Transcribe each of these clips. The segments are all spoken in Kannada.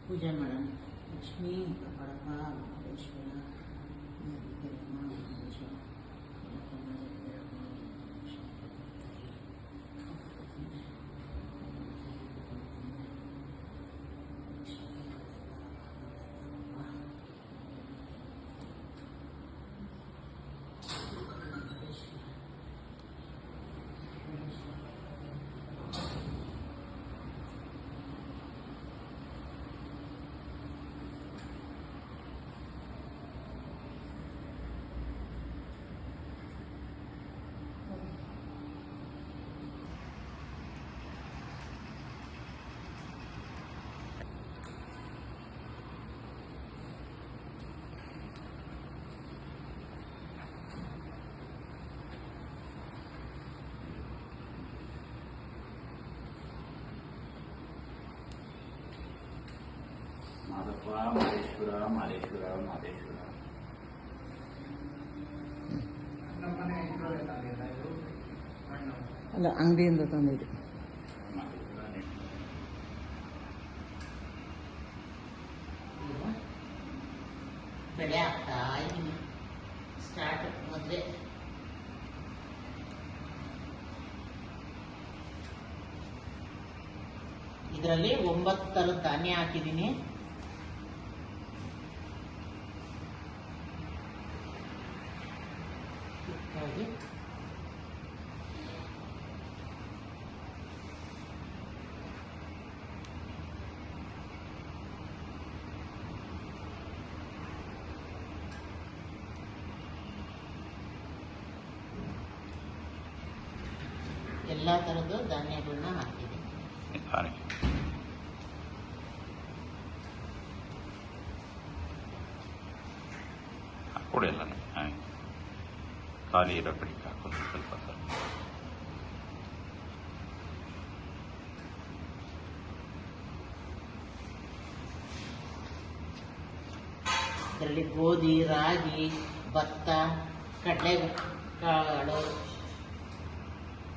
पूजा ಮಾಡೋಣ. ಲಕ್ಷ್ಮೀ ಕಪಾಳಪ್ಪ ಮಹೇಶ್ವರ ಮಾದಪ್ಪ ಮಾದೇಶ್ವರ ಮಾದೇಶ್ವರ ಮಾದೇಶ್ವರ. ಅಲ್ಲ, ಅಂಗಡಿಯಿಂದ ತಂದಿದ್ದು. ಬೆಳೆ ಆಗ್ತಾ ಇದ್ದೀನಿ. ಸ್ಟಾರ್ಟ್ ಮೊದಲೇ ಇದರಲ್ಲಿ 9 ಥರದ ಧಾನ್ಯ ಹಾಕಿದ್ದೀನಿ. ಎಲ್ಲ ಥರದ ಧಾನ್ಯಗಳನ್ನ ಹಾಕಿದ್ದೀನಿ. ಕೊಡಿ ಎಲ್ಲ ಖಾಲಿ ಇರೋ ಕಡೆಗೆ ಹಾಕೋದು ಸ್ವಲ್ಪ ಇದರಲ್ಲಿ ಗೋಧಿ, ರಾಗಿ, ಭತ್ತ, ಕಡಲೆ ಕಾಳು,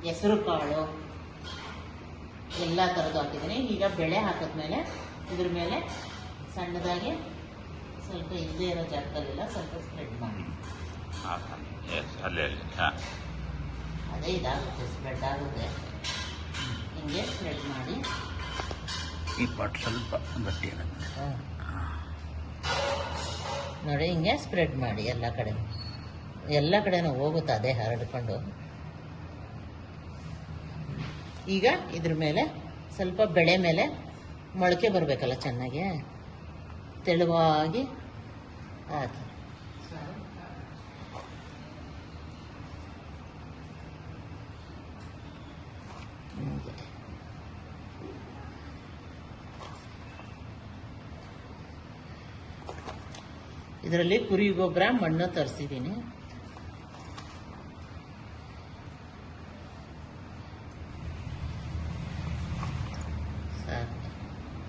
ಹೆಸರು ಕಾಳು ಎಲ್ಲ ಥರದ್ದು ಹಾಕಿದ್ದೀನಿ. ಈಗ ಬೆಳೆ ಹಾಕಿದ್ಮೇಲೆ ಇದ್ರ ಮೇಲೆ ಸಣ್ಣದಾಗಿ ಸ್ವಲ್ಪ ಇಲ್ಲದೆ ಇರೋ ಜಾಗದಲ್ಲೆಲ್ಲ ಸ್ವಲ್ಪ ಸ್ಪ್ರೆಡ್ ಮಾಡಿ. ಅದೇ ಇದಾಗುತ್ತೆ, ಸ್ಪ್ರೆಡ್ ಆಗುತ್ತೆ. ಹಿಂಗೆ ಸ್ಪ್ರೆಡ್ ಮಾಡಿ. ಈ ಪಾಟ್ ಸ್ವಲ್ಪ ಗಟ್ಟಿ ನೋಡಿ, ಹಿಂಗೆ ಸ್ಪ್ರೆಡ್ ಮಾಡಿ ಎಲ್ಲ ಕಡೆನೂ ಹೋಗುತ್ತೆ, ಅದೇ ಹರಡ್ಕೊಂಡು. ಈಗ ಇದ್ರ ಮೇಲೆ ಸ್ವಲ್ಪ ಬೆಳೆ ಮೇಲೆ ಮೊಳಕೆ ಬರಬೇಕಲ್ಲ, ಚೆನ್ನಾಗಿ ತೆಳುವಾಗಿ ಹಾಕಿ. ಇದರಲ್ಲಿ ಕುರಿ ಗೊಬ್ಬರ, ಮಣ್ಣು ತರಿಸಿದ್ದೀನಿ.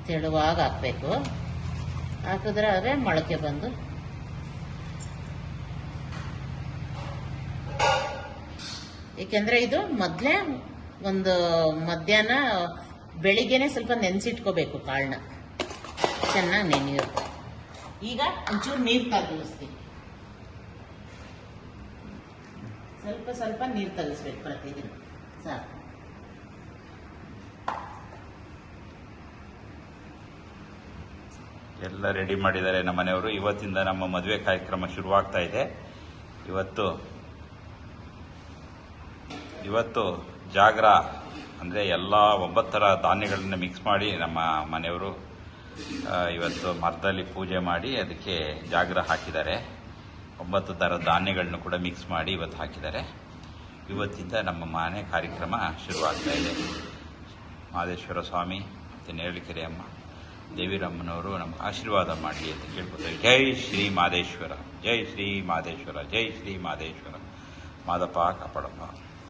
ತೆಳುವಾಗಿ ಹಾಕಬೇಕು. ಹಾಕಿದ್ರೆ ಅವೇ ಮೊಳಕೆ ಬಂದು ಏಕೆಂದರೆ ಇದು ಮೊದಲೇ ಒಂದು ಮಧ್ಯಾಹ್ನ ಬೆಳಿಗ್ಗೆನೆ ಸ್ವಲ್ಪ ನೆನೆಸಿಟ್ಕೋಬೇಕು ಕಾಳನ್ನ, ಚೆನ್ನಾಗಿ ನೆನೆಯುತ್ತೆ. ಈಗ ಒಂಚೂರು ನೀರು ತಗಿಸ್ತೀನಿ, ಸ್ವಲ್ಪ ಸ್ವಲ್ಪ ನೀರು ತಗಿಸ್ಬೇಕು ಪ್ರತಿದಿನ, ಸಾಕು. ಎಲ್ಲ ರೆಡಿ ಮಾಡಿದ್ದಾರೆ ನಮ್ಮ ಮನೆಯವರು. ಇವತ್ತಿಂದ ನಮ್ಮ ಮದುವೆ ಕಾರ್ಯಕ್ರಮ ಶುರುವಾಗ್ತಾ ಇದೆ. ಇವತ್ತು ಜಾಗರ ಅಂದರೆ ಎಲ್ಲ 9 ಥರ ಧಾನ್ಯಗಳನ್ನ ಮಿಕ್ಸ್ ಮಾಡಿ ನಮ್ಮ ಮನೆಯವರು ಇವತ್ತು ಮರದಲ್ಲಿ ಪೂಜೆ ಮಾಡಿ ಅದಕ್ಕೆ ಜಾಗರ ಹಾಕಿದ್ದಾರೆ. 9 ಥರ ಧಾನ್ಯಗಳನ್ನು ಕೂಡ ಮಿಕ್ಸ್ ಮಾಡಿ ಇವತ್ತು ಹಾಕಿದ್ದಾರೆ. ಇವತ್ತಿಂದ ನಮ್ಮ ಮನೆ ಕಾರ್ಯಕ್ರಮ ಶುರುವಾಗ್ತಾ ಇದೆ. ಮಹದೇಶ್ವರ ಸ್ವಾಮಿ ಮತ್ತು ನೇರಳಿಕೆರೆ ಅಮ್ಮ ದೇವಿರಮ್ಮನವರು ನಮ್ಗೆ ಆಶೀರ್ವಾದ ಮಾಡಲಿ ಅಂತ ಕೇಳ್ಕೊತಾರೆ. ಜೈ ಶ್ರೀ ಮಹದೇಶ್ವರ, ಜೈ ಶ್ರೀ ಮಹದೇಶ್ವರ, ಜೈ ಶ್ರೀ ಮಹದೇಶ್ವರ. ಮಾದಪ್ಪ ಕಾಪಾಡಪ್ಪ.